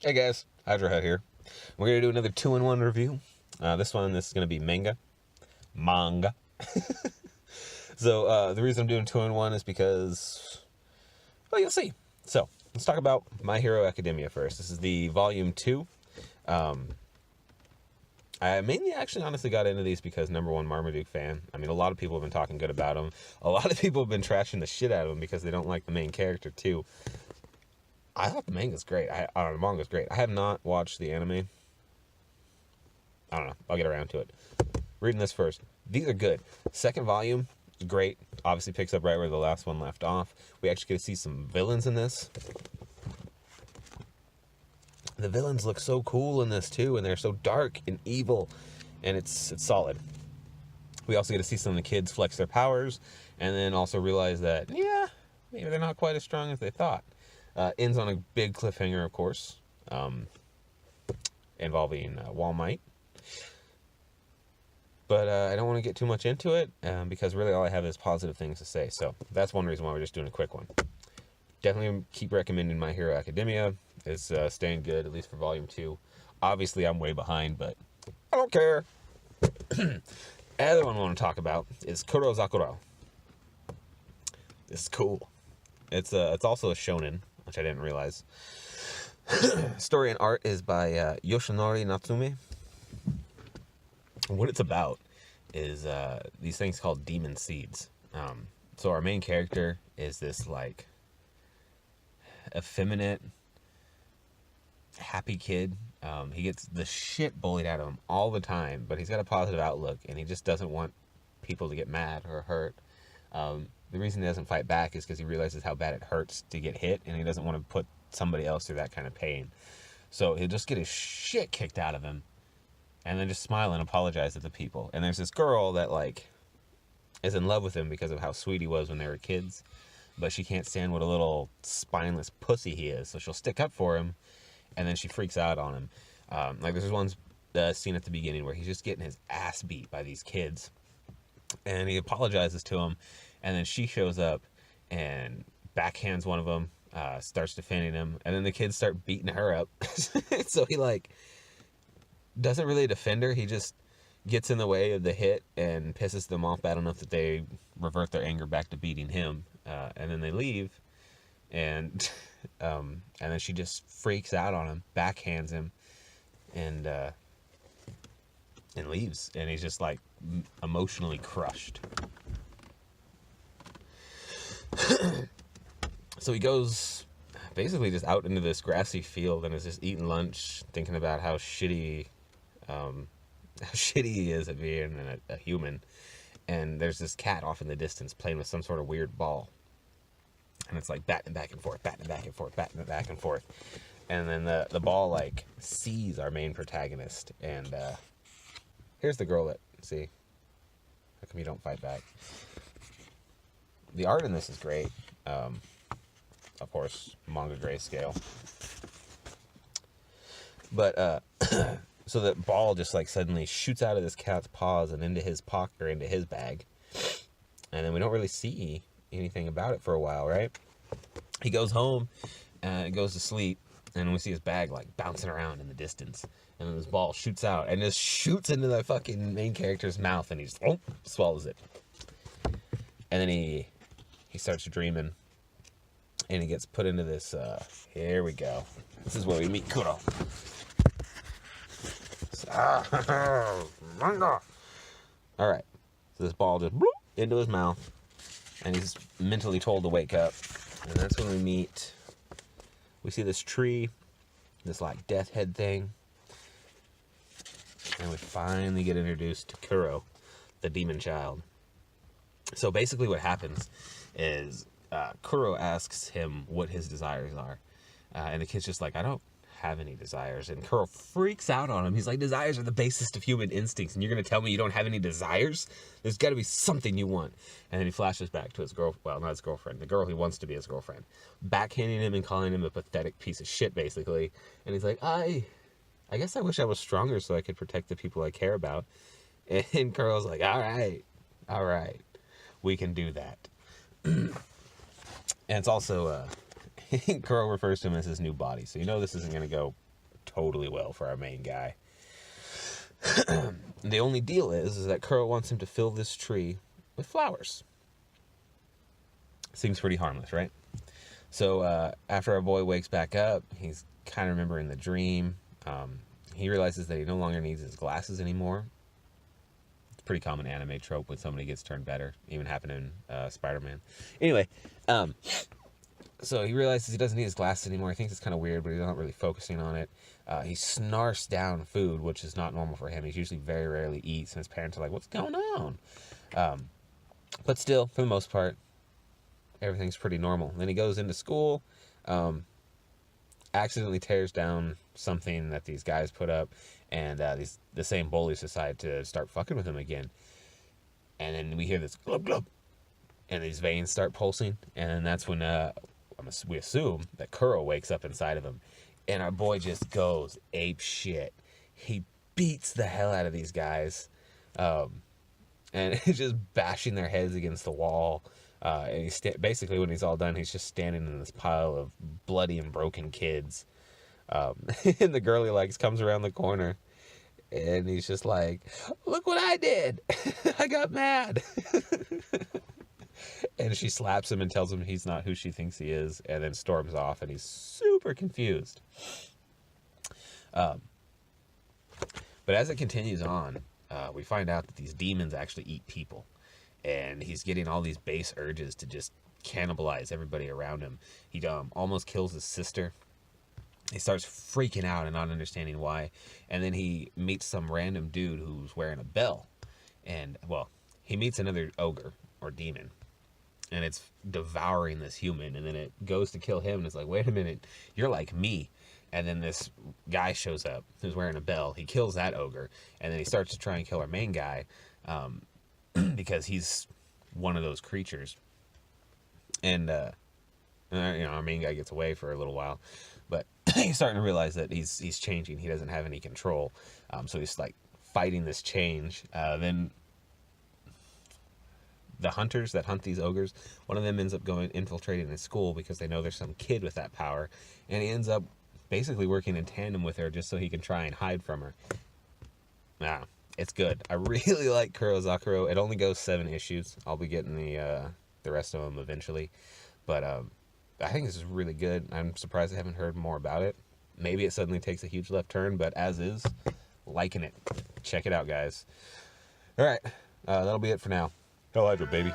Hey guys, Hydrohead here. We're going to do another 2-in-1 review. This is going to be Manga. So the reason I'm doing 2-in-1 is because, well, you'll see. So let's talk about My Hero Academia first. This is the volume 2. I mainly honestly got into these because #1 Marmaduke fan. I mean, a lot of people have been talking good about him. A lot of people have been trashing the shit out of him because they don't like the main character too. I thought the manga's great. The manga's great. I have not watched the anime. I don't know. I'll get around to it. Reading this first. These are good. Second volume, great. Obviously picks up right where the last one left off. We actually get to see some villains in this. The villains look so cool in this too, and they're so dark and evil, and it's solid. We also get to see some of the kids flex their powers, and then also realize that, yeah, maybe they're not quite as strong as they thought. Ends on a big cliffhanger, of course, involving Wall Might. But I don't want to get too much into it, because really all I have is positive things to say. So that's one reason why we're just doing a quick one. Definitely keep recommending My Hero Academia. It's staying good, at least for volume 2. Obviously, I'm way behind, but I don't care. The other one I want to talk about is Kuro Zakuro. This is cool. It's also a shonen, which I didn't realize. Story and art is by Yoshinore Natsume. What it's about is these things called demon seeds. So our main character is this like effeminate, happy kid. He gets the shit bullied out of him all the time, but he's got a positive outlook, and he just doesn't want people to get mad or hurt. The reason he doesn't fight back is because he realizes how bad it hurts to get hit, and he doesn't want to put somebody else through that kind of pain. So he'll just get his shit kicked out of him, and then just smile and apologize to the people. And there's this girl that, like, is in love with him because of how sweet he was when they were kids, but she can't stand what a little spineless pussy he is, so she'll stick up for him, and then she freaks out on him. Like, there's one scene at the beginning where he's just getting his ass beat by these kids, and he apologizes to him, and then she shows up and backhands one of them, starts defending him, and then the kids start beating her up. So he, like, doesn't really defend her. He just gets in the way of the hit and pisses them off bad enough that they revert their anger back to beating him, and then they leave, and then she just freaks out on him, backhands him, and leaves, and he's just like emotionally crushed. So he goes basically just out into this grassy field and is just eating lunch, thinking about how shitty he is at being a human. And there's this cat off in the distance playing with some sort of weird ball, and it's like batting back and forth, batting back and forth, batting back and forth. And then the ball like sees our main protagonist, and here's the girl that, see, how come you don't fight back? The art in this is great. Of course, manga grayscale. But so the ball just like suddenly shoots out of this cat's paws and into his pocket or into his bag, and then we don't really see anything about it for a while, right? He goes home and goes to sleep, and we see his bag like bouncing around in the distance, and then this ball shoots out and just shoots into the fucking main character's mouth, and he just swallows it. And then he starts dreaming, and he gets put into this, here we go. This is where we meet Kuro. Manga. Alright, so this ball just bloop into his mouth, and he's mentally told to wake up, and that's when we see this tree, this like death head thing, and we finally get introduced to Kuro, the demon child. So basically what happens is Kuro asks him what his desires are, and the kid's just like, I don't have any desires. And Kuro freaks out on him. He's like, desires are the basis of human instincts, and you're gonna tell me you don't have any desires? There's gotta be something you want. And then he flashes back to his not his girlfriend, the girl who wants to be his girlfriend, backhanding him and calling him a pathetic piece of shit, basically. And he's like, I guess I wish I was stronger so I could protect the people I care about. And Kuro's like, all right, we can do that. And it's also Kuro refers to him as his new body, so you know this isn't going to go totally well for our main guy. The only deal is that Kuro wants him to fill this tree with flowers. Seems pretty harmless, right? So after our boy wakes back up, he's kind of remembering the dream. He realizes that he no longer needs his glasses anymore. It's a pretty common anime trope when somebody gets turned better. Even happened in Spider-Man. Anyway, so he realizes he doesn't need his glasses anymore. He thinks it's kind of weird, but he's not really focusing on it. He snarfs down food, which is not normal for him. He's usually very rarely eats, and his parents are like, what's going on? But still, for the most part, everything's pretty normal. Then he goes into school, accidentally tears down something that these guys put up, and the same bullies decide to start fucking with him again. And then we hear this glub glub, and these veins start pulsing, and that's when we assume that Kuro wakes up inside of him, and our boy just goes ape shit. He beats the hell out of these guys, and he's just bashing their heads against the wall. And he's basically, when he's all done, he's just standing in this pile of bloody and broken kids. And the girl he likes comes around the corner, and he's just like, look what I did. I got mad. And she slaps him and tells him he's not who she thinks he is, and then storms off, and he's super confused. But as it continues on, we find out that these demons actually eat people. And he's getting all these base urges to just cannibalize everybody around him. He almost kills his sister. He starts freaking out and not understanding why. And then he meets some random dude who's wearing a bell. And, well, he meets another ogre or demon. And it's devouring this human. And then it goes to kill him. And it's like, wait a minute, you're like me. And then this guy shows up who's wearing a bell. He kills that ogre. And then he starts to try and kill our main guy. Because he's one of those creatures. And, our main guy gets away for a little while. But he's starting to realize that he's changing. He doesn't have any control. So he's, like, fighting this change. Then the hunters that hunt these ogres, one of them ends up infiltrating his school because they know there's some kid with that power. And he ends up basically working in tandem with her just so he can try and hide from her. It's good. I really like Kuro Zakuro. It only goes 7 issues. I'll be getting the rest of them eventually. But I think this is really good. I'm surprised I haven't heard more about it. Maybe it suddenly takes a huge left turn, but as is, liking it. Check it out, guys. All right. That'll be it for now. Hell Hydra, baby.